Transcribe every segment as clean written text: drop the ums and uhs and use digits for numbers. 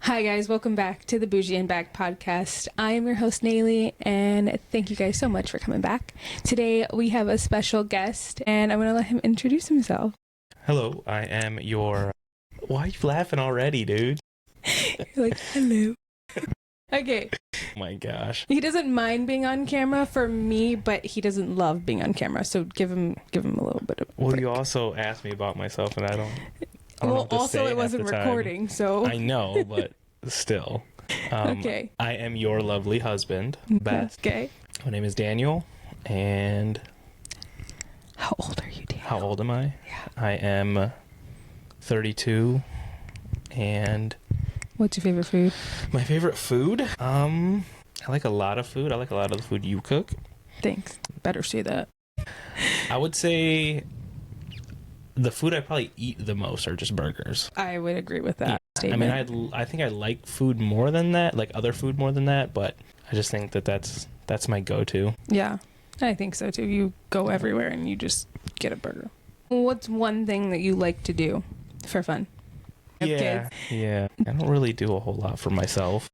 Hi guys, welcome back to the Bougie Bagged podcast. I am your host Nayli, and thank you guys so much for coming back. Today we have a special guest, and I'm going to let him introduce himself. Hello, I am your... Why are you laughing already, dude? You're like, hello. Okay. Oh my gosh. He doesn't mind being on camera for me, but he doesn't love being on camera, so give him a little bit of a Well, break. you also asked me about myself, and I don't know Well, what to also say it half wasn't the time. recording, so... I know, but still. Okay. I am your lovely husband, Beth. Okay. My name is Daniel, and... How old are you, Daniel? How old am I? Yeah. I am 32, and... What's your favorite food? My favorite food? I like a lot of food. I like a lot of the food you cook. Thanks. Better say that. I would say the food I probably eat the most are just burgers. I would agree with that statement. I mean, I think I like food more than that, like other food more than that, but I just think that's my go-to. Yeah, I think so too. You go everywhere and you just get a burger. What's one thing that you like to do for fun? Have Yeah, kids? yeah. I don't really do a whole lot for myself.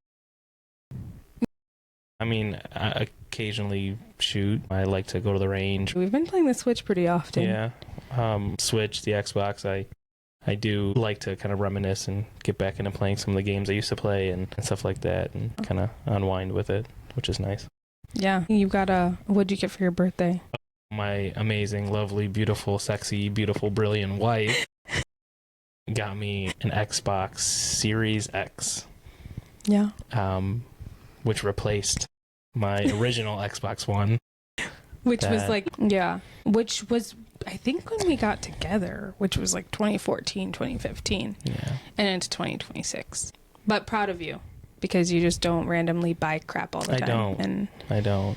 I mean, I occasionally shoot. I like to go to the range. We've been playing the Switch pretty often. Yeah. Switch, the Xbox. I do like to kind of reminisce and get back into playing some of the games I used to play and stuff like that, and kind of unwind with it, which is nice. Yeah. You got what'd you get for your birthday? My amazing, lovely, beautiful, sexy, beautiful, brilliant wife got me an Xbox Series X. Yeah. Which replaced my original Xbox One. Which was I think when we got together, which was like 2014, 2015. Yeah. And into 2026. But proud of you, because you just don't randomly buy crap all the time. I don't.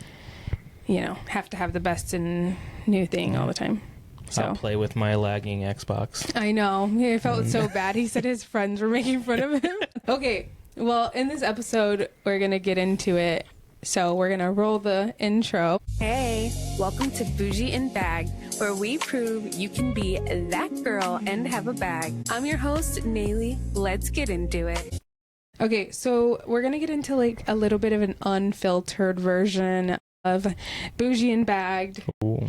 You know, have to have the best and new thing all the time. So I'll play with my lagging Xbox. I know. He felt so bad. He said his friends were making fun of him. Okay. Well, in this episode, we're going to get into it. So we're going to roll the intro. Hey, welcome to Bougie and Bagged, where we prove you can be that girl and have a bag. I'm your host, Nayli. Let's get into it. Okay, so we're going to get into like a little bit of an unfiltered version of Bougie and Bagged. Ooh.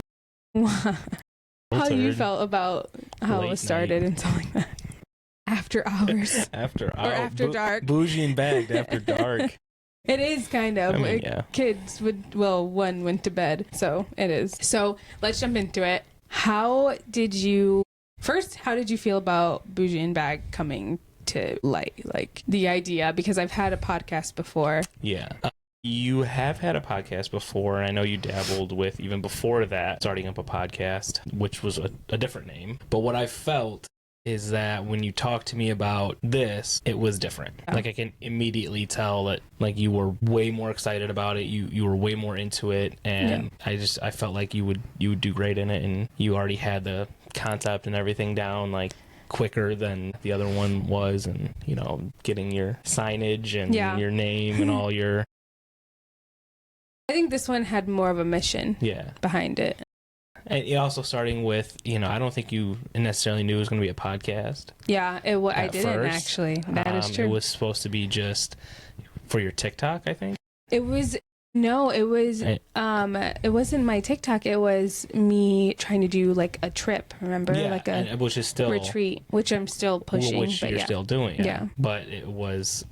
How you felt about how Late it started night. and stuff like that. After hours. After dark. Bougie and bagged after dark. It is kind of. I mean, yeah. Kids one went to bed, so it is. So let's jump into it. How did you feel about Bougie and Bag coming to light? Like the idea, because I've had a podcast before. Yeah. You have had a podcast before, and I know you dabbled with, even before that, starting up a podcast, which was a different name. But what I felt is that when you talked to me about this, it was different. Yeah. Like I can immediately tell that like you were way more excited about it. You were way more into it, and yeah. I felt like you would do great in it, and you already had the concept and everything down like quicker than the other one was, and you know, getting your signage and your name and all your... I think this one had more of a mission behind it. And also starting with, you know, I don't think you necessarily knew it was going to be a podcast. Yeah, I didn't actually. That is true. It was supposed to be just for your TikTok, I think. It wasn't my TikTok. It was me trying to do like a trip, remember? Yeah, like a which is still retreat, which I'm still pushing. Which but you're still doing. Yeah. But it was...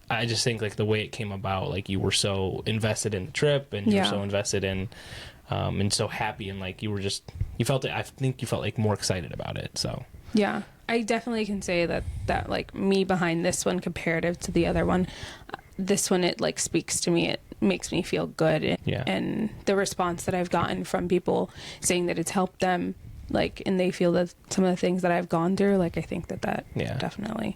I just think like the way it came about, like you were so invested in the trip, and you were so invested in and so happy, and like you felt it. I think you felt like more excited about it. So yeah, I definitely can say that like me behind this one comparative to the other one, this one, it like speaks to me. It makes me feel good. And the response that I've gotten from people saying that it's helped them, like, and they feel that some of the things that I've gone through, like, I think that definitely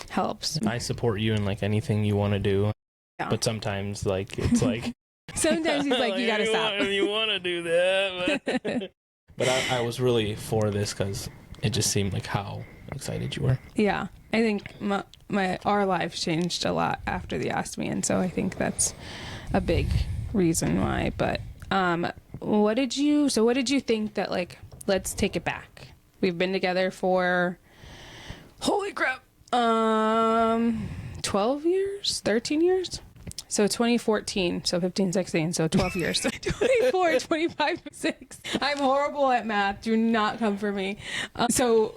helps. I support you in like anything you want to do. Yeah. But sometimes like it's like sometimes he's like, you gotta stop. You want to do that, but I was really for this because it just seemed like how excited you were. Yeah, I think our lives changed a lot after the ostomy, and so I think that's a big reason why. But what did you think that, like, let's take it back? We've been together for, holy crap, 12 years, 13 years. So 2014, so 15, 16, so 12 years. 24, 25, 6. I'm horrible at math. Do not come for me. So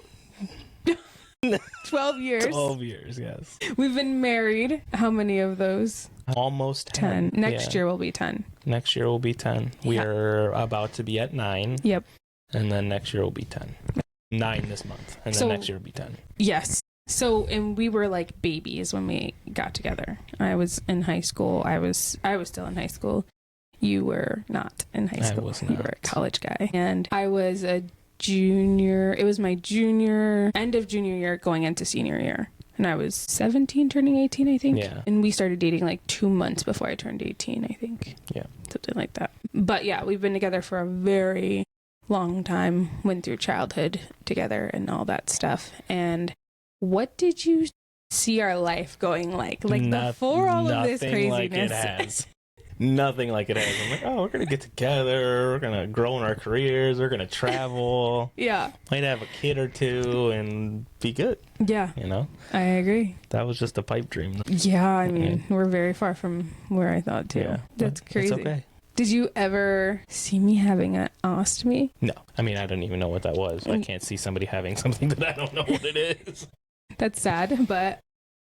12 years. 12 years, yes. We've been married. How many of those? Almost 10. Next year will be 10. Next year will be 10. We are about to be at 9. Yep. And then next year will be 10. 9 this month. And then next year will be 10. Yes. So, and we were like babies when we got together. I was in high school. I was still in high school. You were not in high school. I was not. You were a college guy. And I was a junior. It was my end of junior year going into senior year. And I was 17 turning 18, I think. Yeah. And we started dating like 2 months before I turned 18, I think. Yeah. Something like that. But yeah, we've been together for a very long time. Went through childhood together and all that stuff. And what did you see our life going like? Like before all of this craziness? Nothing like it has. Nothing like it has. I'm like, oh, we're going to get together. We're going to grow in our careers. We're going to travel. Yeah. Might have a kid or two and be good. Yeah. You know? I agree. That was just a pipe dream. Yeah, I mean, we're very far from where I thought too. Yeah. That's crazy. It's okay. Did you ever see me having an ostomy? No. I mean, I didn't even know what that was. I can't see somebody having something that I don't know what it is. That's sad, but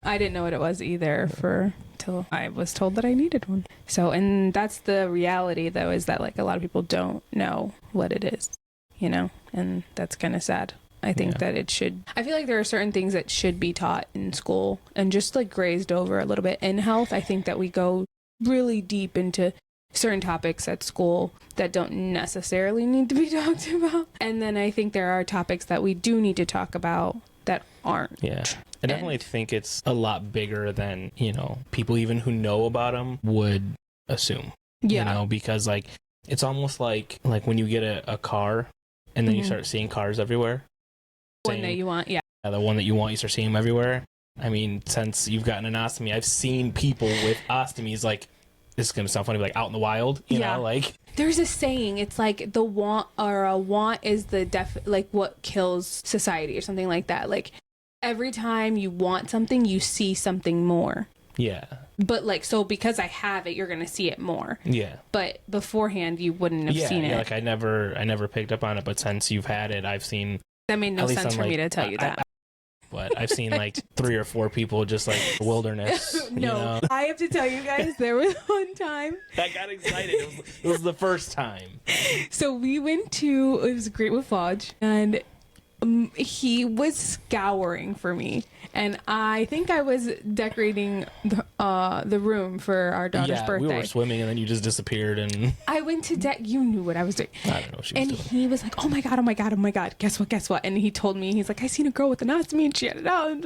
I didn't know what it was either till I was told that I needed one. So, and that's the reality though, is that like a lot of people don't know what it is, you know, and that's kind of sad. I think that I feel like there are certain things that should be taught in school and just like grazed over a little bit. In health, I think that we go really deep into certain topics at school that don't necessarily need to be talked about. And then I think there are topics that we do need to talk about that aren't. Yeah. I definitely think it's a lot bigger than, you know, people even who know about them would assume. Yeah. You know, because like, it's almost like when you get a car and then you start seeing cars everywhere. One that you want, yeah. The one that you want, you start seeing them everywhere. I mean, since you've gotten an ostomy, I've seen people with ostomies like, this is going to sound funny, but like out in the wild, you know, like. There's a saying, it's like the want is the like what kills society or something like that. Like every time you want something, you see something more. Yeah. But like, so because I have it, you're going to see it more. Yeah. But beforehand, you wouldn't have seen it. Yeah, like I never picked up on it, but since you've had it, I've seen. That made no sense for me to tell you that. But I've seen like 3 or 4 people just like wilderness. No, you know? I have to tell you guys, there was one time. I got excited. It was the first time. So we went it was Great with Lodge, and he was scouring for me. And I think I was decorating the room for our daughter's birthday. We were swimming and then you just disappeared and... I went to you knew what I was doing. I don't know what she was doing. And he was like, oh my God, oh my God, oh my God. Guess what? And he told me, he's like, I seen a girl with an ostomy and she had it out. And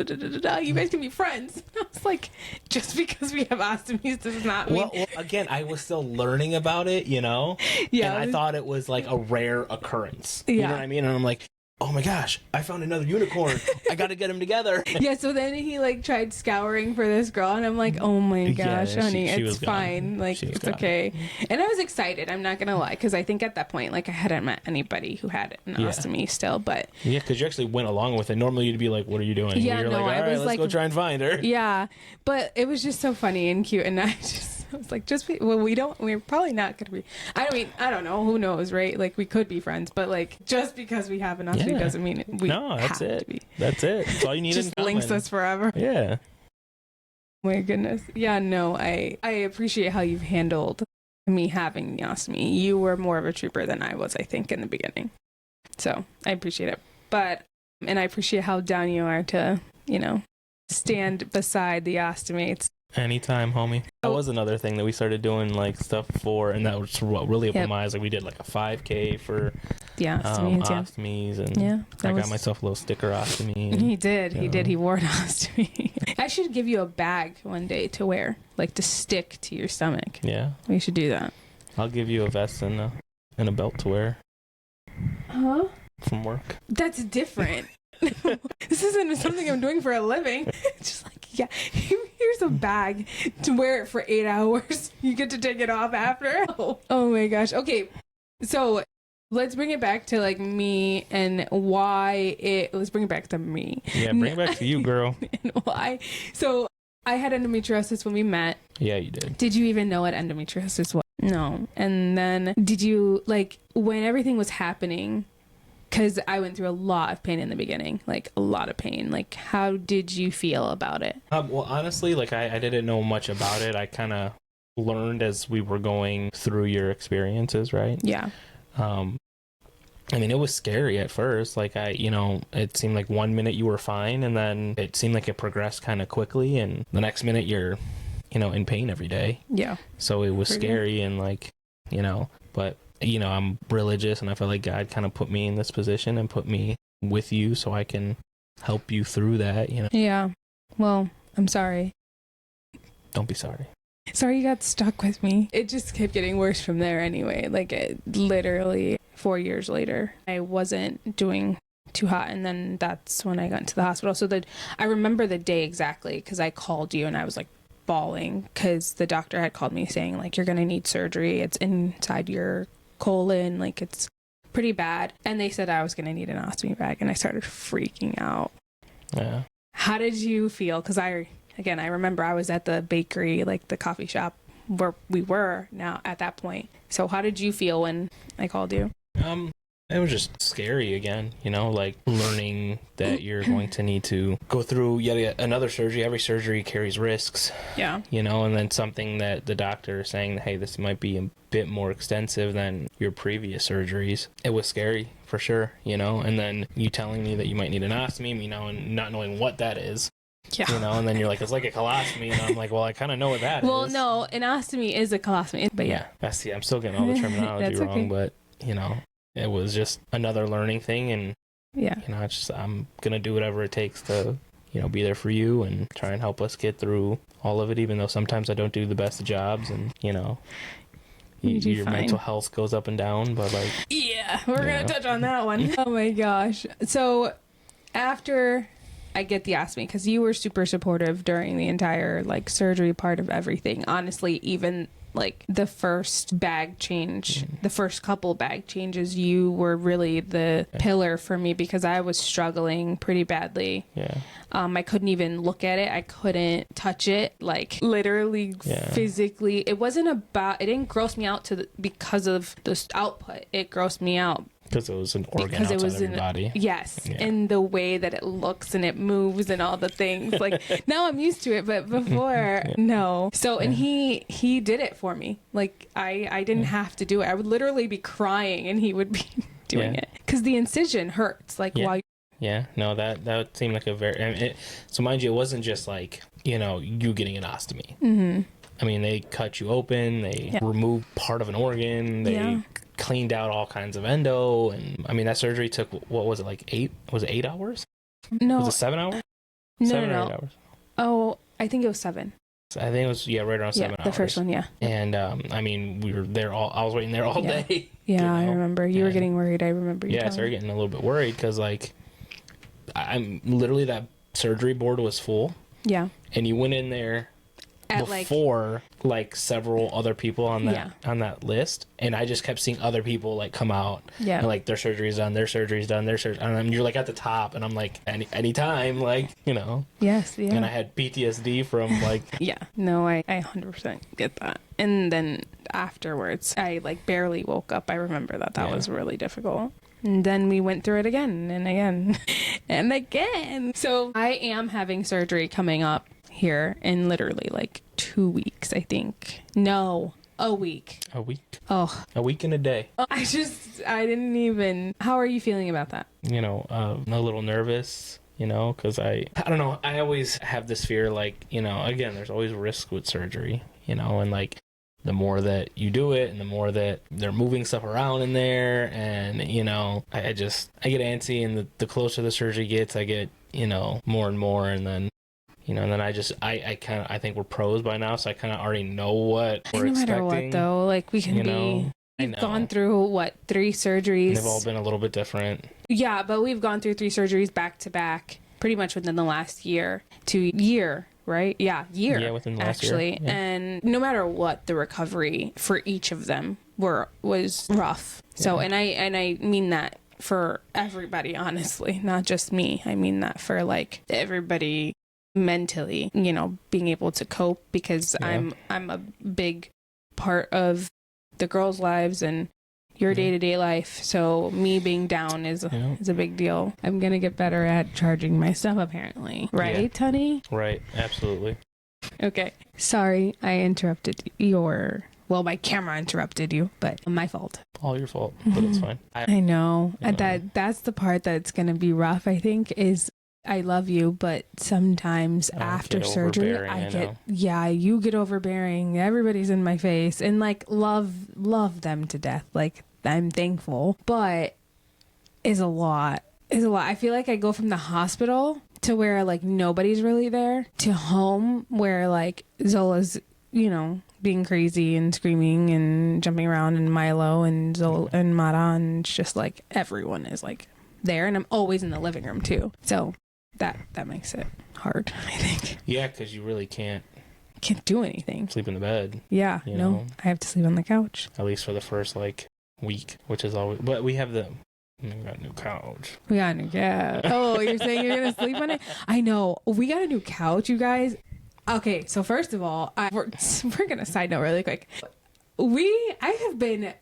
you guys can be friends. And I was like, just because we have ostomies does not mean... Well, again, I was still learning about it, you know? Yeah. And I thought it was like a rare occurrence. Yeah. You know what I mean? And I'm like, oh my gosh, I found another unicorn. I got to get them together. Yeah, so then he like tried scouring for this girl and I'm like, oh my gosh, honey, it's fine. Like, it's okay. And I was excited, I'm not going to lie, because I think at that point, like I hadn't met anybody who had an ostomy still, but... Yeah, because you actually went along with it. Normally you'd be like, what are you doing? Yeah, you're like, all right, let's go try and find her. Yeah, but it was just so funny and cute and I was like, we're probably not going to be... I don't know, who knows, right? Like, we could be friends, but like, just because we have an ostomy doesn't mean we that's have it. to be. That's it. That's all you need. Just links us forever. Yeah. My goodness. Yeah, no, I appreciate how you've handled me having the ostomy. You were more of a trooper than I was, I think, in the beginning. So I appreciate it. And I appreciate how down you are to, you know, stand beside the ostomates. Anytime, homie. That was another thing that we started doing like stuff for, and that was what really opened my eyes. Like we did like a 5K for ostomies, and I got myself a little sticker ostomy. He did. He wore an ostomy. I should give you a bag one day to wear, like to stick to your stomach. Yeah, we should do that. I'll give you a vest and a belt to wear. Huh? From work. That's different. This isn't something I'm doing for a living. It's just like, yeah, here's a bag to wear it for 8 hours. You get to take it off after. Oh my gosh. Okay, so let's bring it back to like me and why let's bring it back to me. Yeah, bring it back to you, girl. And why. So I had endometriosis when we met. Yeah, you did. Did you even know what endometriosis was? No. And then did you, like, when everything was happening, because I went through a lot of pain in the beginning, like a lot of pain. Like, how did you feel about it? Well, honestly, like I didn't know much about it. I kind of learned as we were going through your experiences, right? Yeah. I mean, it was scary at first. Like it seemed like 1 minute you were fine, and then it seemed like it progressed kind of quickly, and the next minute you're, in pain every day. Yeah. So it was scary, and like, but I'm religious, and I feel like God kind of put me in this position and put me with you so I can help you through that, Yeah. Well, I'm sorry. Don't be sorry. Sorry you got stuck with me. It just kept getting worse from there anyway. Like, literally 4 years later, I wasn't doing too hot, and then that's when I got into the hospital. So I remember the day exactly, because I called you and I was like bawling because the doctor had called me saying, like, you're gonna need surgery. It's inside your colon, like, it's pretty bad. And they said I was gonna need an ostomy bag, and I started freaking out. Yeah. How did you feel? Because I remember I was at the bakery, like the coffee shop where we were now at that point. So how did you feel when I called you? It was just scary again, like learning that you're going to need to go through yet another surgery. Every surgery carries risks. Yeah. And then something that the doctor is saying, hey, this might be a bit more extensive than your previous surgeries. It was scary for sure, and then you telling me that you might need an ostomy, and not knowing what that is. Yeah. And then you're like, it's like a colostomy, and I'm like, well, I kind of know what that is. Well, no, an ostomy is a colostomy, but yeah. I'm still getting all the terminology wrong, okay. But it was just another learning thing, and yeah, I'm gonna do whatever it takes to be there for you and try and help us get through all of it, even though sometimes I don't do the best of jobs, and your mental health goes up and down, but like, yeah, we're gonna touch on that one. Oh my gosh. So after I get the ostomy, because you were super supportive during the entire like surgery part of everything, honestly, even like the first bag change, the first couple bag changes, you were really the pillar for me, because I was struggling pretty badly. Yeah. I couldn't even look at it. I couldn't touch it, like literally physically. It didn't gross me out because of the output. It grossed me out because it was an organ outside of your body. Yes, in the way that it looks and it moves and all the things. Like, now I'm used to it, but before, no. So, and he did it for me. Like, I didn't have to do it. I would literally be crying and he would be doing it. Because the incision hurts. Like, while yeah, no, that seemed like a very... so mind you, it wasn't just like, you getting an ostomy. Mm-hmm. I mean, they cut you open, they removed part of an organ, they cleaned out all kinds of endo, and I mean, that surgery took, what was it, like 8 hours? No. Was it 7 hours? No, 7 no, or no. 8 hours? Oh, I think it was 7. I think it was, right around 7 hours. The first one, yeah. And, I mean, we were there I was waiting there all day. Yeah, I remember. You were getting worried. I remember you I started getting a little bit worried, because, like, I'm literally, that surgery board was full. Yeah. And you went in there before like several other people on that list, and I just kept seeing other people like come out and like their surgery's done, and you're like at the top, and I'm like, anytime, like, yes, and I had PTSD from like I 100% get that. And then afterwards I like barely woke up. I remember that was really difficult. And then we went through it again and again and again. So I am having surgery coming up here in literally like 2 weeks, I think. No, a week. A week? Oh. A week and a day. I didn't even... How are you feeling about that? I'm a little nervous, because I don't know. I always have this fear, like, again, there's always risk with surgery, and like, the more that you do it and the more that they're moving stuff around in there, and, I get antsy, and the closer the surgery gets, I get, more and more, and then, and then I think we're pros by now, so I kind of already know what we're expecting. No matter what, though, like, we can we've gone through, 3 surgeries? And they've all been a little bit different. Yeah, but we've gone through 3 surgeries back to back, pretty much within the last year to year. Right? Yeah, year. Yeah, within the last year. Yeah. And no matter what, the recovery for each of them was rough. So, and I mean that for everybody, honestly, not just me. I mean that for like everybody mentally, you know, being able to cope, because I'm a big part of the girls' lives and your day-to-day life. So me being down is a big deal. I'm going to get better at charging my stuff, apparently. Right, honey? Right. Absolutely. Okay. Sorry, I interrupted my camera interrupted you, but my fault. All your fault, but it's fine. I know. That's the part that's going to be rough, I think, is I love you, but sometimes after surgery, you get overbearing. Everybody's in my face, and like love them to death. Like, I'm thankful, but is a lot. I feel like I go from the hospital to where like nobody's really there to home where like Zola's, you know, being crazy and screaming and jumping around, and Milo and Zola and Mara, and it's just like everyone is like there, and I'm always in the living room too. So that makes it hard, I think. Yeah, because you really can't do anything. Sleep in the bed. Yeah, no, I have to sleep on the couch. At least for the first like week, which is always. But we got a new couch. We got a new couch. Oh, you're saying you're gonna sleep on it? I know. We got a new couch, you guys. Okay, so first of all, we're gonna side note really quick. I have been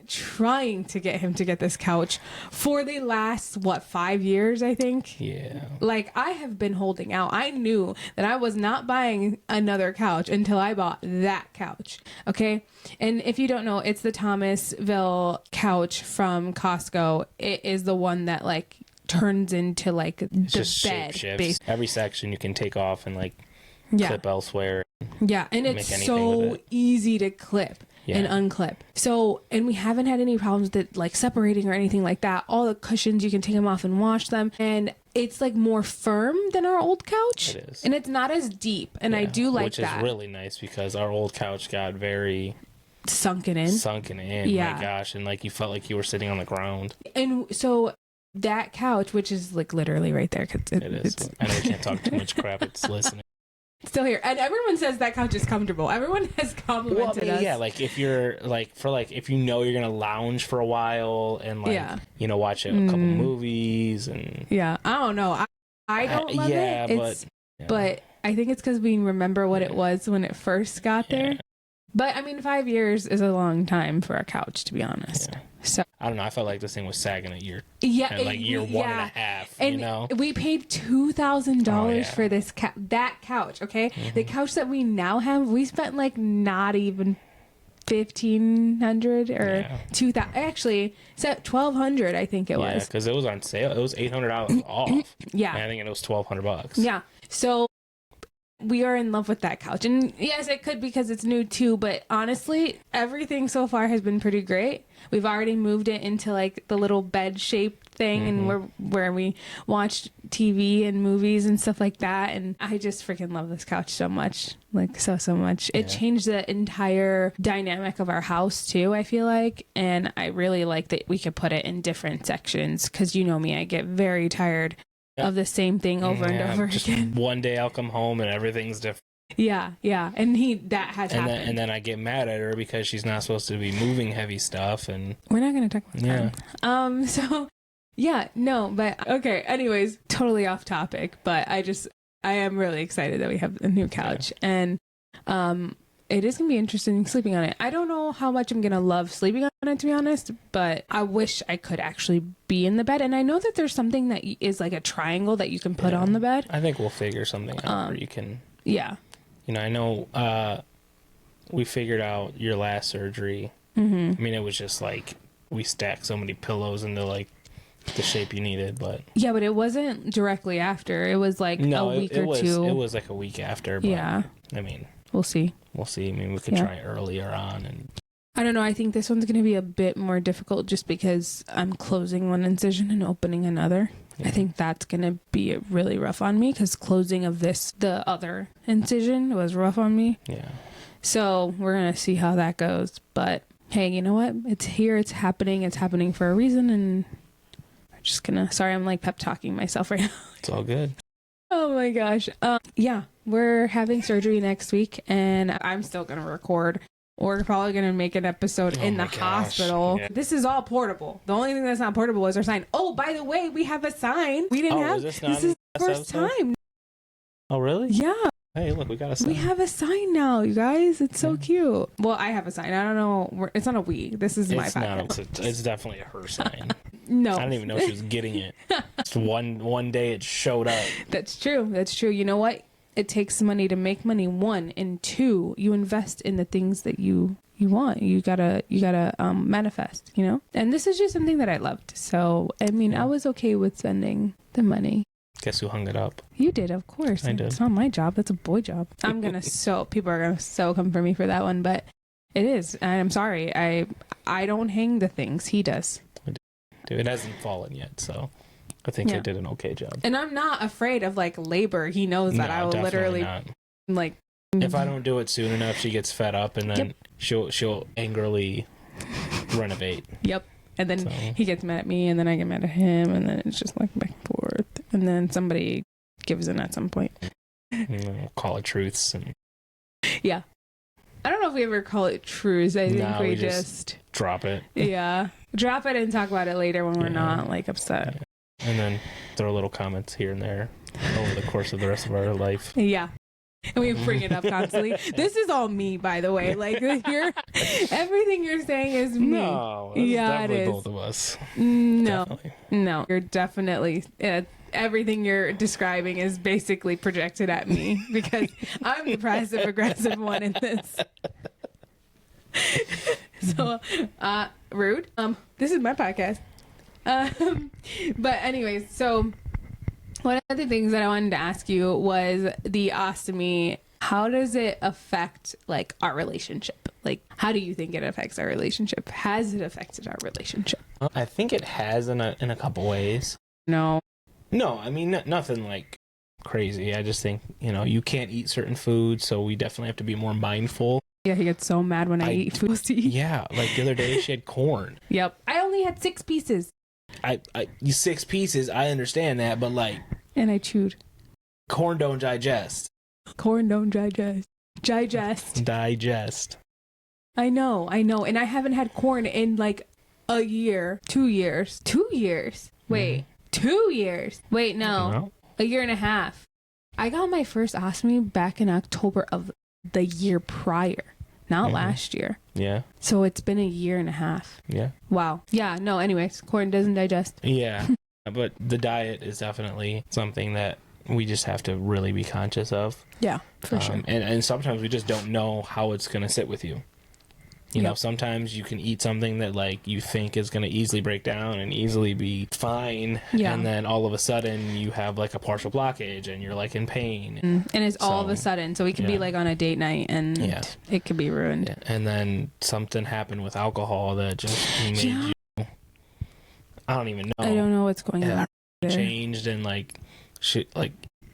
trying to get him to get this couch for the last 5 years, I think. Yeah. Like, I have been holding out. I knew that I was not buying another couch until I bought that couch. Okay. And if you don't know, it's the Thomasville couch from Costco. It is the one that like turns into like the bed. Every section you can take off and like clip elsewhere. Yeah. And it's so easy to clip. And unclip. So, and we haven't had any problems that like separating or anything like that. All the cushions, you can take them off and wash them. And it's like more firm than our old couch. It is. And it's not as deep. And I do like that. Which is really nice, because our old couch got very sunken in. Yeah. My gosh. And like you felt like you were sitting on the ground. And so that couch, which is like literally right there. Cause it is. I know you can't talk too much crap. It's listening. Still here, and everyone says that couch is comfortable. Everyone has complimented us. Yeah, like if you're like if you know you're gonna lounge for a while and like watch a couple movies and I don't know. I don't love it. But I think it's because we remember what it was when it first got there. But I mean, 5 years is a long time for a couch, to be honest. Yeah. So I don't know. I felt like this thing was sagging at year 1.5. And you know, we paid $2,000 for this that couch. Okay, the couch that we now have, we spent like not even $1,500 or $2,000. Actually, $1,200. I think it was. Yeah, because it was on sale. It was $800 off. Yeah, and I think it was $1,200. Yeah, so. We are in love with that couch. And yes, it could because it's new too, but honestly, everything so far has been pretty great. We've already moved it into like the little bed shaped thing and where we watch TV and movies and stuff like that. And I just freaking love this couch so much. Like so much. It changed the entire dynamic of our house too, I feel like. And I really like that we could put it in different sections, because you know me, I get very tired of the same thing over and over again. One day I'll come home and everything's different. Yeah. And that has happened. And then I get mad at her because she's not supposed to be moving heavy stuff, and we're not going to talk about that. So but okay. Anyways, totally off topic, but I am really excited that we have a new couch, and it is going to be interesting sleeping on it. I don't know how much I'm going to love sleeping on it, to be honest, but I wish I could actually be in the bed. And I know that there's something that is like a triangle that you can put on the bed. I think we'll figure something out where you can. Yeah. You know, I know we figured out your last surgery. I mean, it was just like we stacked so many pillows into like the shape you needed, but yeah, but it wasn't directly after. It was like a week or two. It was like a week after. But, I mean, we'll see. I mean, we could try it earlier on, and I don't know. I think this one's going to be a bit more difficult just because I'm closing one incision and opening another. I think that's going to be really rough on me, because closing of the other incision was rough on me. Yeah. So we're going to see how that goes. But hey, you know what? It's here. It's happening. It's happening for a reason. And I'm just going to, sorry, I'm like pep talking myself right now. It's all good. Oh my gosh. We're having surgery next week, and I'm still going to record. We're probably going to make an episode in the hospital. Yeah. This is all portable. The only thing that's not portable is our sign. Oh, by the way, we have a sign. We didn't have. This is the first time. Oh, really? Yeah. Hey, look, we got a sign. We have a sign now, you guys. It's so cute. Well, I have a sign. I don't know. It's not a we. This is my podcast. It's definitely a her sign. No. I don't even know if she was getting it. Just one day it showed up. That's true. That's true. You know what? It takes money to make money. 1, and 2, you invest in the things that you want. You gotta manifest, you know? And this is just something that I loved. So, I mean, I was okay with spending the money. Guess who hung it up? You did, of course. I did. It's not my job. That's a boy job. I'm gonna people are gonna come for me for that one, but it is. And I'm sorry. I don't hang the things. He does. Dude, it hasn't fallen yet, so I think I did an okay job. And I'm not afraid of like labor. He knows that I will literally not. like. If I don't do it soon enough, she gets fed up, and then she'll angrily renovate. Yep. And then he gets mad at me, and then I get mad at him, and then it's just like back and forth. And then somebody gives in at some point. We'll call it truths. And... Yeah. I don't know if we ever call it truths. I think we just drop it. Yeah. Drop it and talk about it later when we're not like upset. Yeah. And then throw little comments here and there over the course of the rest of our life. Yeah. And we bring it up constantly. This is all me, by the way. Like, everything you're saying is me. No, that's definitely both of us. No, definitely. No, you're definitely. Everything you're describing is basically projected at me because I'm the passive aggressive one in this. So, rude. This is my podcast. But anyways, so. One of the things that I wanted to ask you was the ostomy. How does it affect like our relationship? Like, how do you think it affects our relationship? Has it affected our relationship? I think it has in a couple ways. No, I mean nothing like crazy. I just think you can't eat certain foods, so we definitely have to be more mindful. Yeah, he gets so mad when I eat food. Yeah, like the other day she had corn. Yep, I only had 6 pieces. You 6 pieces, I understand that, but like... And I chewed. Corn don't digest. Corn don't digest. Digest. I know. And I haven't had corn in like a year. 2 years. 2 years. Wait. 2 years. Wait, no. A year and a half. I got my first ostomy back in October of the year prior. Not last year. Yeah. So it's been a year and a half. Yeah. Wow. Yeah, no, anyways, corn doesn't digest. Yeah. But the diet is definitely something that we just have to really be conscious of. Yeah, for sure. And sometimes we just don't know how it's going to sit with you. You know, sometimes you can eat something that like you think is going to easily break down and easily be fine. Yeah. And then all of a sudden you have like a partial blockage and you're like in pain. And it's all of a sudden. So we could be like on a date night and it could be ruined. Yeah. And then something happened with alcohol that just made you, I don't even know. I don't know what's going on. Changed and like,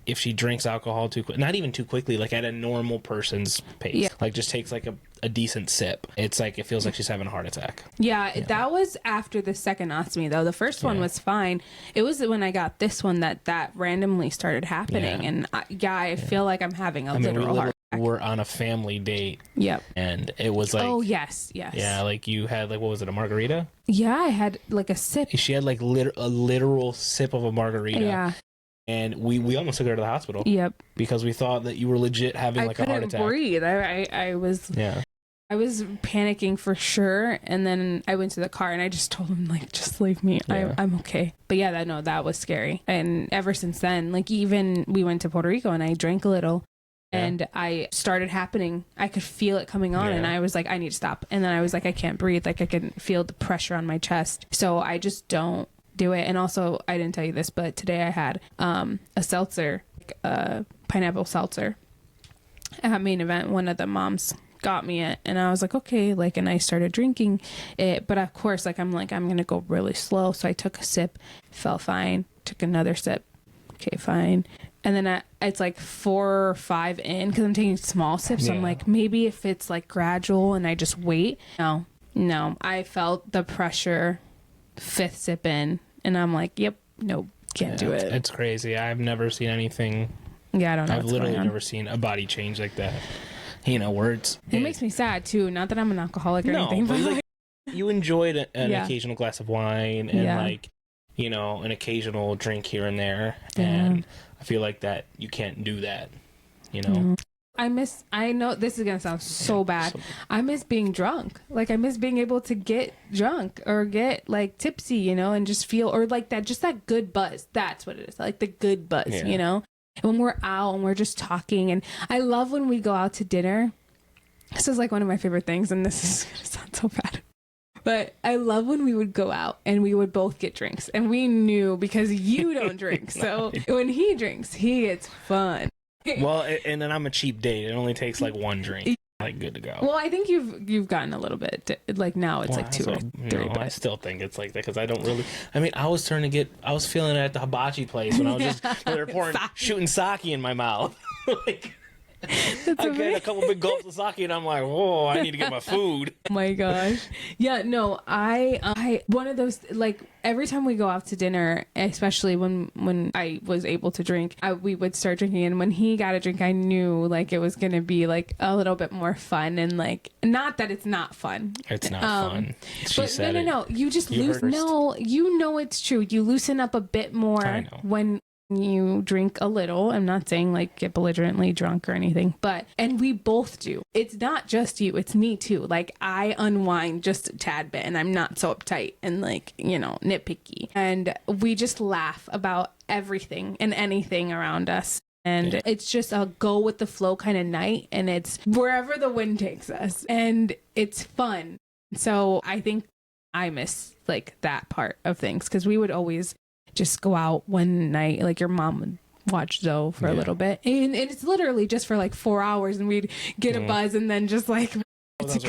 if she drinks alcohol too quick, not even too quickly, like at a normal person's pace, like just takes like a decent sip, it's like it feels like she's having a heart attack. Yeah, that was after the second ostomy though. The first one was fine. It was when I got this one that randomly started happening, and I feel like I'm having a literal heart attack. We're on a family date. Yep. And it was like, oh yes. Yeah, like you had like, what was it, a margarita? Yeah, I had like a sip. She had like a literal sip of a margarita. Yeah. And we almost took her to the hospital. Yep. Because we thought that you were legit having like a heart attack. I couldn't breathe. I was. Yeah. I was panicking for sure, and then I went to the car and I just told him like, just leave me. I'm okay. But yeah, that was scary. And ever since then, like even we went to Puerto Rico and I drank a little, and I started happening. I could feel it coming on, and I was like, I need to stop. And then I was like, I can't breathe. Like I can feel the pressure on my chest. So I just don't do it. And also, I didn't tell you this, but today I had a seltzer, pineapple seltzer at Main Event. One of the moms got me it, and I was like, okay, like, and I started drinking it, but of course, like, I'm gonna go really slow. So I took a sip, felt fine, took another sip, okay, fine. And then it's like 4 or 5 in, because I'm taking small sips. So I'm like, maybe if it's like gradual and I just wait. No, I felt the pressure 5th sip in, and I'm like, yep, nope, can't do it. It's crazy. I've never seen anything. Yeah, I don't know. I've literally never seen a body change like that. Where it makes me sad too. Not that I'm an alcoholic or anything, but like, you enjoyed an occasional glass of wine and like, an occasional drink here and there. And I I feel like that you can't do that, you know. I know this is gonna sound so bad. I miss being drunk. Like, I miss being able to get drunk or get like tipsy, you know, and just feel, or like that, just that good buzz. That's what it is. Like the good buzz, you know, when we're out and we're just talking. And I love when we go out to dinner. This is like one of my favorite things, and this is gonna sound so bad, but I love when we would go out and we would both get drinks, and we knew, because you don't drink, so when he drinks, he gets fun. Well, and then I'm a cheap date. It only takes like one drink, like good to go. Well, I think you've gotten a little bit like now it's like 2 or 3. I still think it's like that because I don't really. I mean, I was feeling it at the hibachi place when I was just they were pouring shooting sake in my mouth. Like, I get a couple big gulps of sake and I'm like, whoa, I need to get my food. Oh my gosh. Yeah, no, I one of those, like, every time we go out to dinner, especially when I was able to drink, we would start drinking, and when he got a drink, I knew like it was gonna be like a little bit more fun, and like, not that it's not fun. It's not fun. But no, you just lose. No, you know it's true. You loosen up a bit more when you drink a little. I'm not saying like get belligerently drunk or anything, and we both do. It's not just you, it's me too. Like, I unwind just a tad bit, and I'm not so uptight and like, you know, nitpicky, and we just laugh about everything and anything around us. And it's just a go with the flow kind of night, and it's wherever the wind takes us, and it's fun. So I think I miss like that part of things, because we would always just go out one night, like your mom would watch Zoe for a little bit, and it's literally just for like 4 hours, and we'd get a buzz and then just like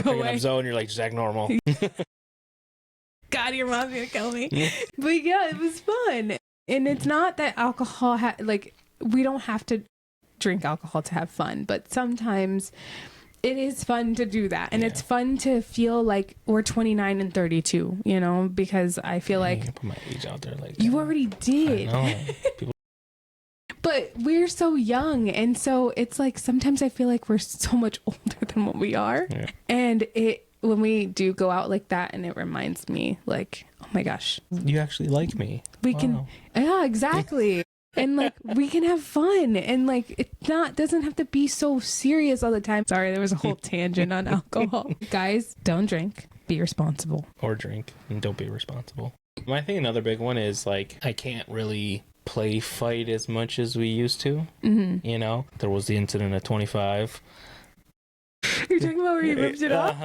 go away. Up Zoe and you're like, just act normal. God, your mom's gonna kill me. But yeah, it was fun. And it's not that alcohol like, we don't have to drink alcohol to have fun, but sometimes it is fun to do that, and it's fun to feel like we're 29 and 32, you know, because I feel like put my age out there, like you already did. I know. But we're so young, and so it's like sometimes I feel like we're so much older than what we are, and when we do go out like that, and it reminds me like, oh my gosh, you actually like me. We can, exactly. And like, we can have fun, and like, it doesn't have to be so serious all the time. Sorry, there was a whole tangent on alcohol. Guys, don't drink. Be responsible. Or drink and don't be responsible. I think another big one is like, I can't really play fight as much as we used to. Mm-hmm. You know, there was the incident at 25. You're talking about where you ripped it off?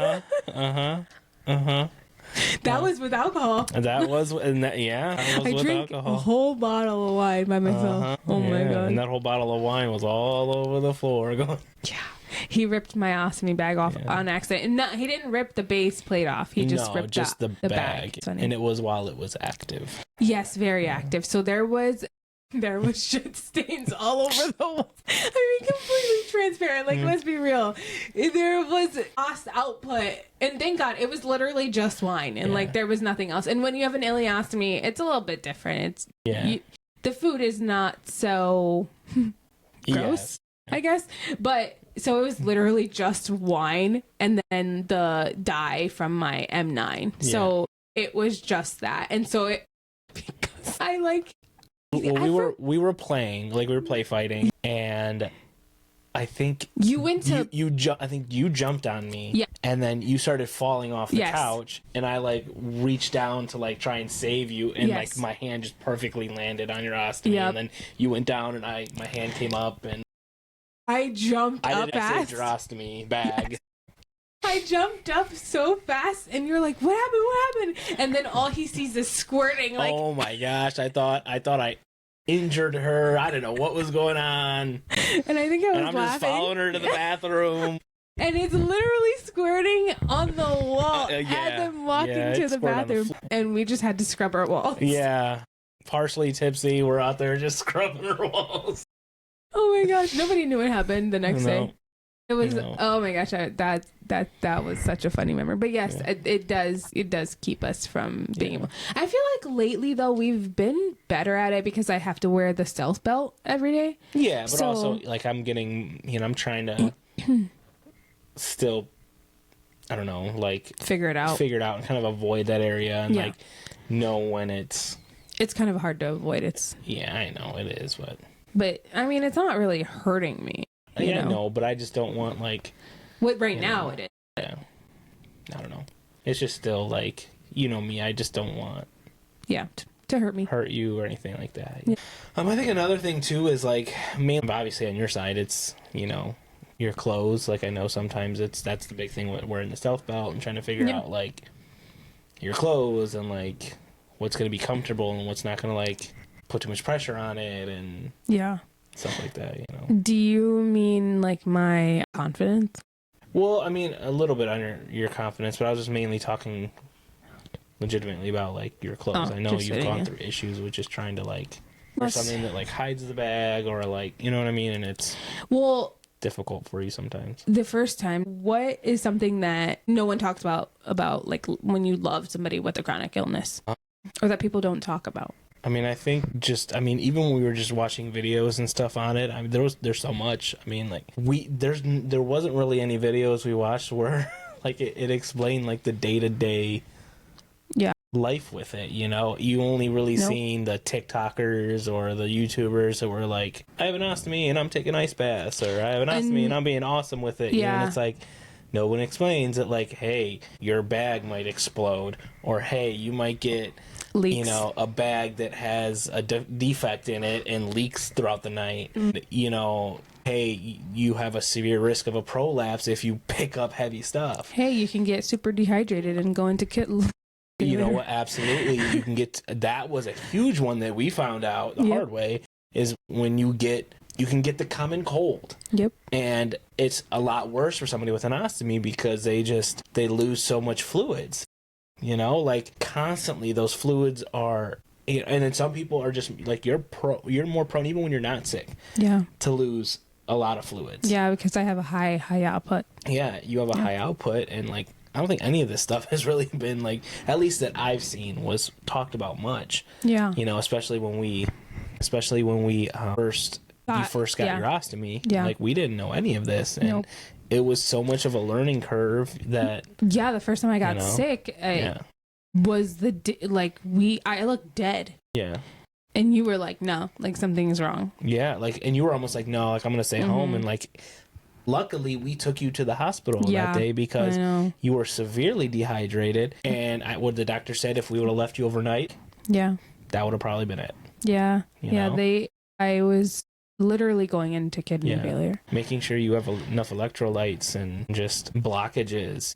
That was with alcohol. That was, and that, that was I with drank alcohol. a whole bottle of wine by myself. Oh my God. And that whole bottle of wine was all over the floor. Yeah. He ripped my ostomy bag off on accident. And no, he didn't rip the base plate off. He just ripped the bag. And it was while it was active. Yes, very active. So there was shit stains all over the walls. I mean, completely transparent. Like, let's be real. There was lost output. And thank God, it was literally just wine. And like, there was nothing else. And when you have an ileostomy, it's a little bit different. The food is not so gross, I guess. But so it was literally just wine and then the dye from my M9. So it was just that. And so because I like, well, we were playing, like we were play fighting, and I think you went to I think you jumped on me, and then you started falling off the couch, and I like reached down to like try and save you, and like my hand just perfectly landed on your ostomy, and then you went down, and my hand came up, and I jumped up I didn't fast. save your ostomy bag. I jumped up so fast, and you're like, "What happened? What happened?" And then all he sees is squirting. Like, oh my gosh! I thought I injured her. I didn't know what was going on. And I think I was and I'm laughing. just following her to the bathroom. And it's literally squirting on the wall as I'm walking to the bathroom. And we just had to scrub our walls. Yeah. Partially tipsy. We're out there just scrubbing our walls. Oh my gosh. Nobody knew what happened the next day. It was, oh my gosh, that was such a funny memory. But yes, it does keep us from being able. I feel like lately though we've been better at it because I have to wear the stealth belt every day. Yeah, but also like I'm getting, I'm trying to still, I don't know, like figure it out and kind of avoid that area and like know when it's kind of hard to avoid. I know it is, but But I mean, it's not really hurting me. I know, but I just don't want like what now it is. Yeah. I don't know. It's just still like, you know me, I just don't want to hurt you or anything like that. Yeah. I think another thing too is like, obviously on your side, it's, you know, your clothes. Like I know sometimes that's the big thing with wearing the stealth belt and trying to figure out like your clothes and like what's going to be comfortable and what's not going to like put too much pressure on it and stuff like that, you know. Do you mean like my confidence? Well, I mean a little bit on your confidence, but I was just mainly talking legitimately about like your clothes. I know you've gone through issues with just trying to like wear something that like hides the bag or like, you know what I mean, and it's difficult for you sometimes. The first time, what is something that no one talks about like when you love somebody with a chronic illness or that people don't talk about? I mean, I think even when we were just watching videos and stuff on it, I mean, there's so much. I mean, like there wasn't really any videos we watched where like it explained like the day-to-day life with it, you know. You only really seen the TikTokers or the YouTubers that were like, I have an ostomy and I'm taking ice baths, or I have an ostomy and I'm being awesome with it. And it's like no one explains that like, hey, your bag might explode, or hey, you might get leaks. You know, a bag that has a defect in it and leaks throughout the night. You know, hey, you have a severe risk of a prolapse if you pick up heavy stuff. Hey, you can get super dehydrated and go into you know what? Absolutely. You can get, that was a huge one that we found out the hard way, is when you can get the common cold. Yep. And it's a lot worse for somebody with an ostomy because they lose so much fluids, you know, like constantly those fluids are, and then some people are just like, you're more prone even when you're not sick to lose a lot of fluids. Yeah. Because I have a high output. Yeah. You have a high output, and like, I don't think any of this stuff has really been like, at least that I've seen, was talked about much. Yeah. You know, especially when we first got your ostomy. Yeah. Like we didn't know any of this, and it was so much of a learning curve that. Yeah, the first time I got sick, was I looked dead. Yeah. And you were like, no, like something's wrong. Yeah, like, and you were almost like, no, like I'm gonna stay home, and like. Luckily, we took you to the hospital that day because you were severely dehydrated. And what the doctor said, if we would have left you overnight, that would have probably been it. Yeah. You know? I was literally going into kidney failure. Making sure you have enough electrolytes and just blockages.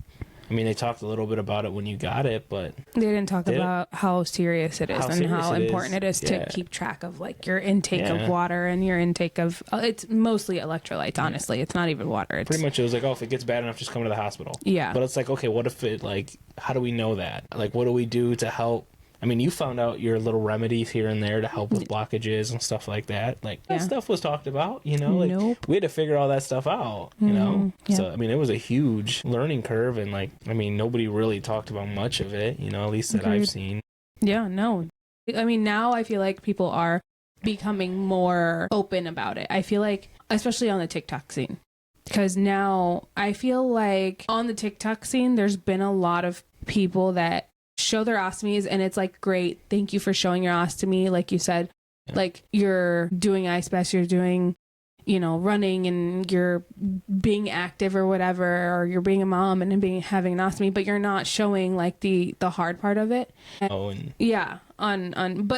I mean, they talked a little bit about it when you got it, but they didn't talk about how serious it is and how important it is to keep track of like your intake of water and your intake of it's mostly electrolytes. Honestly, it's not even water. It's pretty much, it was like, oh, if it gets bad enough, just come to the hospital. Yeah, but it's like, okay, what if it like? How do we know that? Like, what do we do to help? I mean, you found out your little remedies here and there to help with blockages and stuff like that. Like, that stuff was talked about, you know? Like, we had to figure all that stuff out, you know? Yeah. So, I mean, it was a huge learning curve. And, like, I mean, nobody really talked about much of it, you know, at least that I've seen. Yeah, no. I mean, now I feel like people are becoming more open about it. I feel like, especially on the TikTok scene. Because now I feel like on the TikTok scene, there's been a lot of people that show their ostomies, and it's like, great, thank you for showing your ostomy, like you said, like you're doing ice baths, you're doing, you know, running, and you're being active or whatever, or you're being a mom and having an ostomy, but you're not showing like the hard part of it. But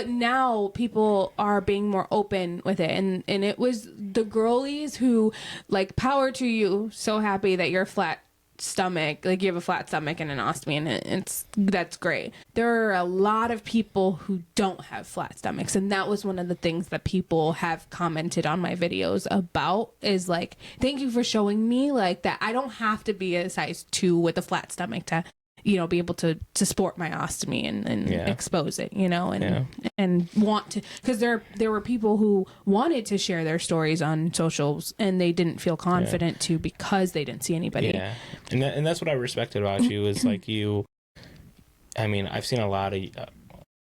now people are being more open with it, and it was the girlies who, like, power to you, so happy that you're flat stomach, like you have a flat stomach and an ostomy, and that's great. There are a lot of people who don't have flat stomachs, and that was one of the things that people have commented on my videos about, is like, thank you for showing me like that I don't have to be a size 2 with a flat stomach to, you know, be able to sport my ostomy and expose it, you know, and want to, because there were people who wanted to share their stories on socials and they didn't feel confident to, because they didn't see anybody. Yeah, and that's what I respected about you, is like I mean, I've seen a lot of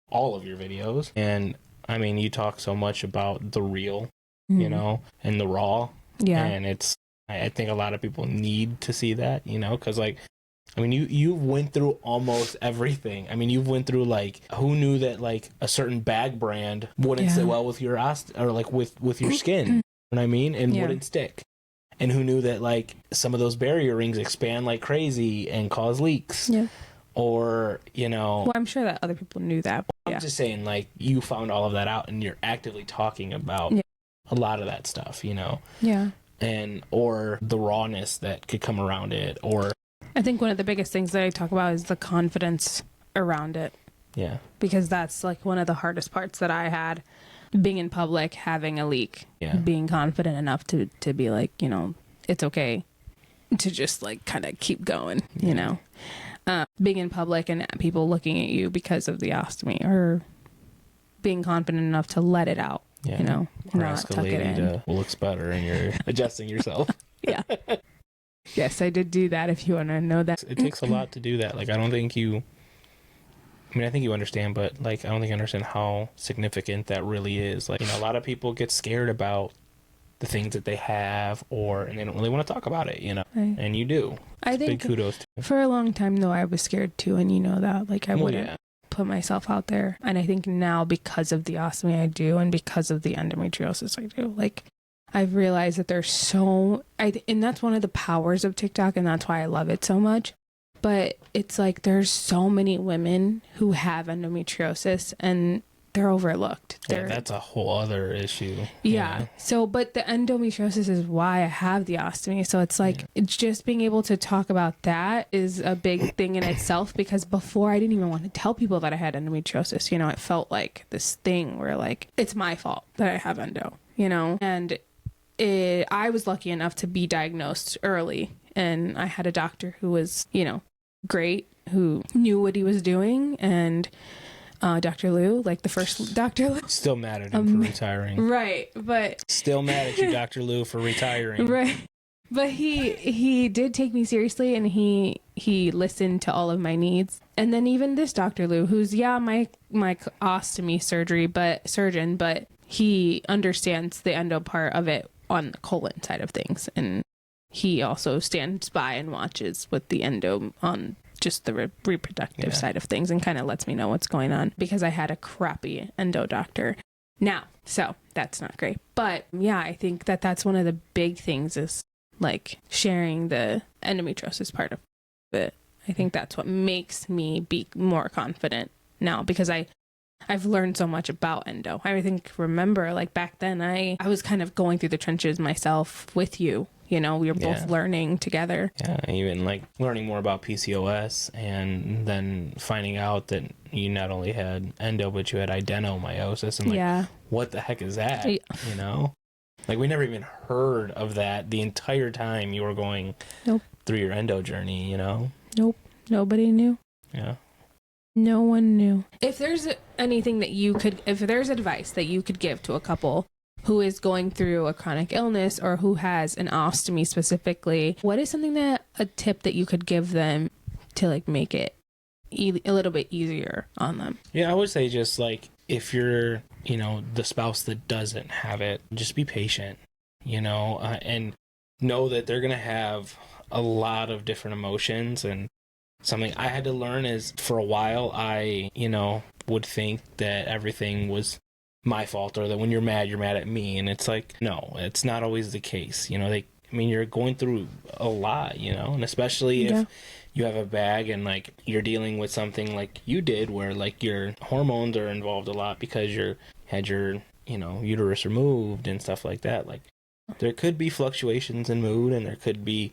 all of your videos, and I mean, you talk so much about the real, you know, and the raw. Yeah, and I think a lot of people need to see that, you know, because like, I mean, you went through almost everything. I mean, you've went through like, who knew that like a certain bag brand wouldn't sit well with your or like with your skin, you know what I mean, and wouldn't stick. And who knew that like some of those barrier rings expand like crazy and cause leaks. Yeah. Or, you know, well, I'm sure that other people knew that. I'm just saying, like, you found all of that out and you're actively talking about a lot of that stuff, you know. Yeah. And or the rawness that could come around it, or I think one of the biggest things that I talk about is the confidence around it. Yeah. Because that's like one of the hardest parts that I had, being in public, having a leak, being confident enough to be like, you know, it's okay to just like kind of keep going, you know, being in public and people looking at you because of the ostomy, or being confident enough to let it out, you know, or not tuck it in. Looks better and you're adjusting yourself. Yeah. Yes, I did do that, if you want to know that. It takes a lot to do that. Like, I don't think you... I mean, I think you understand, but, like, I don't think you understand how significant that really is. Like, you know, a lot of people get scared about the things that they have, and they don't really want to talk about it, you know? Right. And you do. I think big kudos to you. For a long time, though, I was scared, too, and you know that. Like, I wouldn't put myself out there. And I think now, because of the ostomy, I do, and because of the endometriosis, I do. Like... I've realized that there's and that's one of the powers of TikTok, and that's why I love it so much. But it's like there's so many women who have endometriosis and they're overlooked. That's a whole other issue. Yeah. So, but the endometriosis is why I have the ostomy. So it's like, it's just being able to talk about that is a big thing in itself, because before I didn't even want to tell people that I had endometriosis. You know, it felt like this thing where like, it's my fault that I have endo, you know, and I was lucky enough to be diagnosed early, and I had a doctor who was, you know, great, who knew what he was doing, and Dr. Lou, like the first Dr. Lou. Still mad at him for retiring. Right, but... Still mad at you, Dr. Lou, for retiring. Right. But he did take me seriously, and he listened to all of my needs. And then even this Dr. Lou, who's, my ostomy surgeon, but he understands the endo part of it on the colon side of things, and he also stands by and watches with the endo on just the reproductive side of things, and kind of lets me know what's going on, because I had a crappy endo doctor now, so that's not great. But I think that that's one of the big things, is like sharing the endometriosis part of it. I think that's what makes me be more confident now, because I've learned so much about endo. I think, remember, like back then, I was kind of going through the trenches myself with you. You know, we were both learning together. Yeah, even like learning more about PCOS, and then finding out that you not only had endo, but you had adenomyosis. And like, what the heck is that? Yeah. You know? Like, we never even heard of that the entire time you were going through your endo journey, you know? Nope. Nobody knew. Yeah. No one knew. If there's anything that if there's advice that you could give to a couple who is going through a chronic illness, or who has an ostomy specifically, what is a tip that you could give them to like make it a little bit easier on them? Yeah, I would say just like, if you're, you know, the spouse that doesn't have it, just be patient, you know, and know that they're going to have a lot of different emotions. And something I had to learn is, for a while, I, you know, would think that everything was my fault, or that when you're mad at me. And it's like, no, it's not always the case. You know, you're going through a lot, you know, and especially if you have a bag and like you're dealing with something like you did, where like your hormones are involved a lot because you had your, you know, uterus removed and stuff like that. Like, there could be fluctuations in mood, and there could be,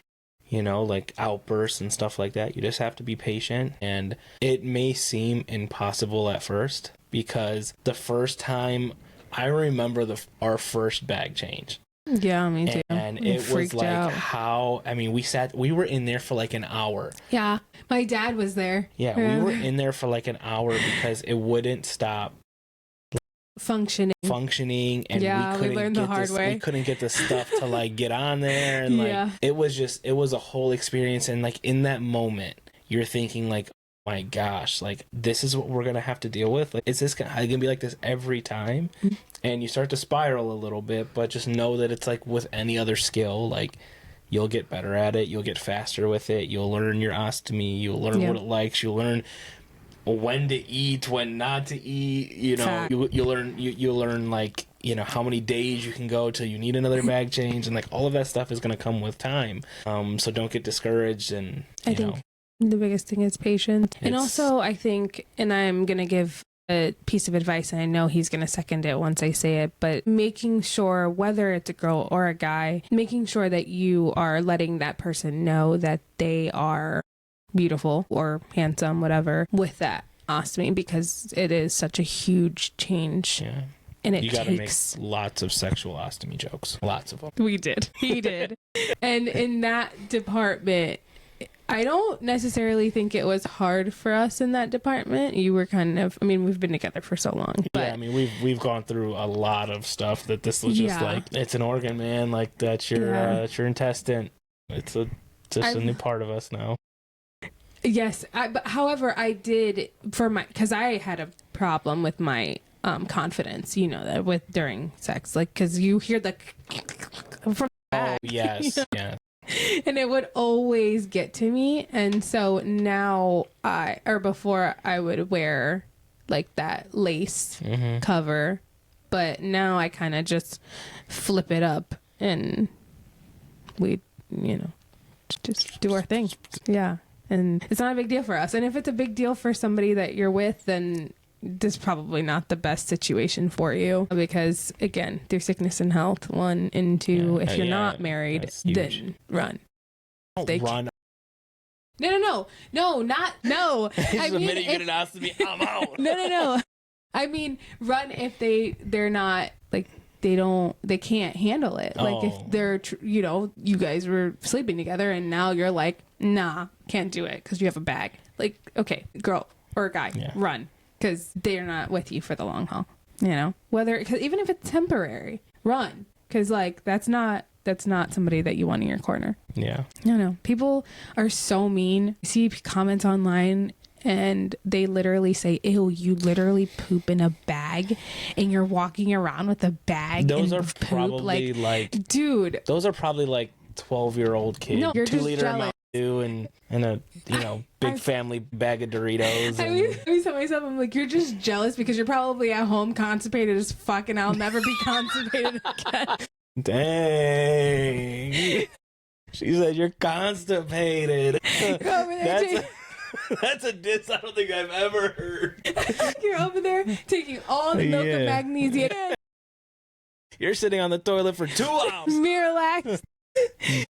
you know, like outbursts and stuff like that. You just have to be patient. And it may seem impossible at first, because the first time, I remember our first bag change. Yeah, me too. And it was like out. We were in there for like an hour. Yeah, my dad was there. Yeah, we were in there for like an hour because it wouldn't stop functioning, and we learned the hard way. We couldn't get the stuff to like get on there, and like it was a whole experience. And like, in that moment, you're thinking like, oh my gosh, like, this is what we're gonna have to deal with. Like, is this gonna be like this every time? And you start to spiral a little bit, but just know that it's like with any other skill, like, you'll get better at it. You'll get faster with it. You'll learn your ostomy. You'll learn what it likes. You'll learn when to eat, when not to eat. You know, you'll learn like, you know, how many days you can go till you need another bag change, and like all of that stuff is going to come with time. So don't get discouraged. And I think the biggest thing is patience. And also I think, and I'm going to give a piece of advice, and I know he's going to second it once I say it, but making sure, whether it's a girl or a guy, making sure that you are letting that person know that they are beautiful or handsome, whatever, with that ostomy, because it is such a huge change. Yeah. And you got to make lots of sexual ostomy jokes. Lots of them. We did. He did. And in that department, I don't necessarily think it was hard for us in that department. You were kind of, I mean, we've been together for so long. But yeah, I mean, we've gone through a lot of stuff that this was just like, it's an organ, man. Like, that's your intestine. It's just a new part of us now. Yes. But however, I did because I had a problem with my confidence, you know, that with during sex, like, because you hear the from the back, yes, you know? Yeah. And it would always get to me. And so now before I would wear like that lace cover, but now I kind of just flip it up and we, you know, just do our thing. Yeah. And it's not a big deal for us. And if it's a big deal for somebody that you're with, then this is probably not the best situation for you, because again, through sickness and health, 1 and 2, if you're not married, then run. Run. No, not no. I mean, the minute you get an ostomy, I'm out. No. I mean, run if they're not like they can't handle it. Like if they're you know, you guys were sleeping together and now you're like, nah, can't do it because you have a bag. Like, okay, girl or guy, run. Because they're not with you for the long haul, you know. Cause even if it's temporary, run. Because like that's not somebody that you want in your corner. Yeah. No. People are so mean. I see comments online, and they literally say, "Ew, you literally poop in a bag, and you're walking around with a bag." Those are poop. probably like, dude. Those are probably like 12-year-old kids. No, you're 2 just liter jealous. And a, you know, big family bag of Doritos. I always tell myself, I'm like, you're just jealous because you're probably at home constipated as fuck, and I'll never be constipated again. Dang. She said you're constipated. That's a diss I don't think I've ever heard. You're over there taking all the milk and magnesium. You're sitting on the toilet for 2 hours. Miralax.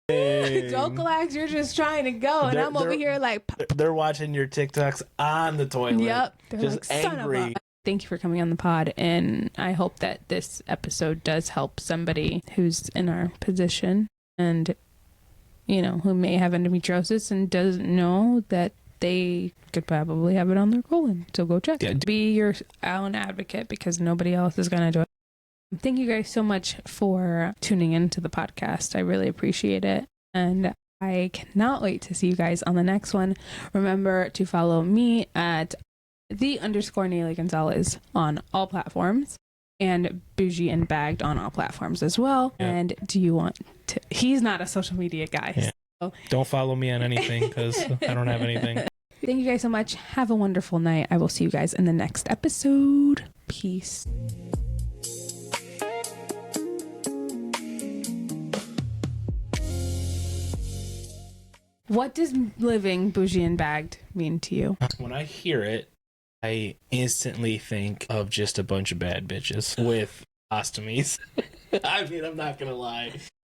Jokalax, you're just trying to go, and I'm over here like they're watching your TikToks on the toilet. Yep, they're just like, angry. Thank you for coming on the pod, and I hope that this episode does help somebody who's in our position and, you know, who may have endometriosis and doesn't know that they could probably have it on their colon. So go check. Yeah. Be your own advocate, because nobody else is going to do it. Thank you guys so much for tuning into the podcast. I really appreciate it. And I cannot wait to see you guys on the next one. Remember to follow me at _Neely Gonzalez on all platforms, and Bougie and Bagged on all platforms as well. Yeah. And do you want to? He's not a social media guy. Yeah. So. Don't follow me on anything because I don't have anything. Thank you guys so much. Have a wonderful night. I will see you guys in the next episode. Peace. What does living bougie and bagged mean to you? When I hear it, I instantly think of just a bunch of bad bitches with ostomies. I mean, I'm not going to lie.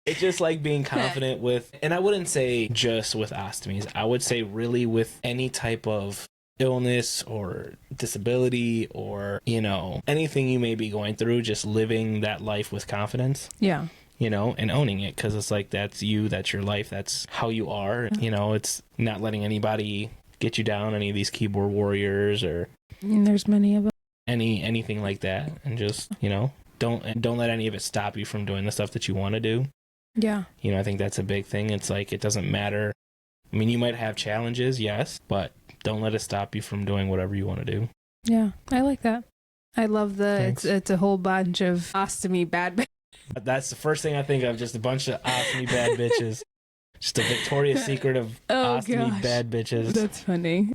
It's just like being confident with, and I wouldn't say just with ostomies. I would say really with any type of illness or disability or, you know, anything you may be going through, just living that life with confidence. Yeah. You know, and owning it, because it's like, that's you, that's your life, that's how you are. You know, it's not letting anybody get you down, any of these keyboard warriors or and there's many of them, anything like that. And just, you know, don't let any of it stop you from doing the stuff that you want to do. Yeah. You know, I think that's a big thing. It's like, it doesn't matter. I mean, you might have challenges, yes, but don't let it stop you from doing whatever you want to do. Yeah, I like that. I love it's a whole bunch of ostomy bad. That's the first thing I think of, just a bunch of ostomy bad bitches. Just a Victoria's Secret of ostomy gosh. bad bitches. That's funny.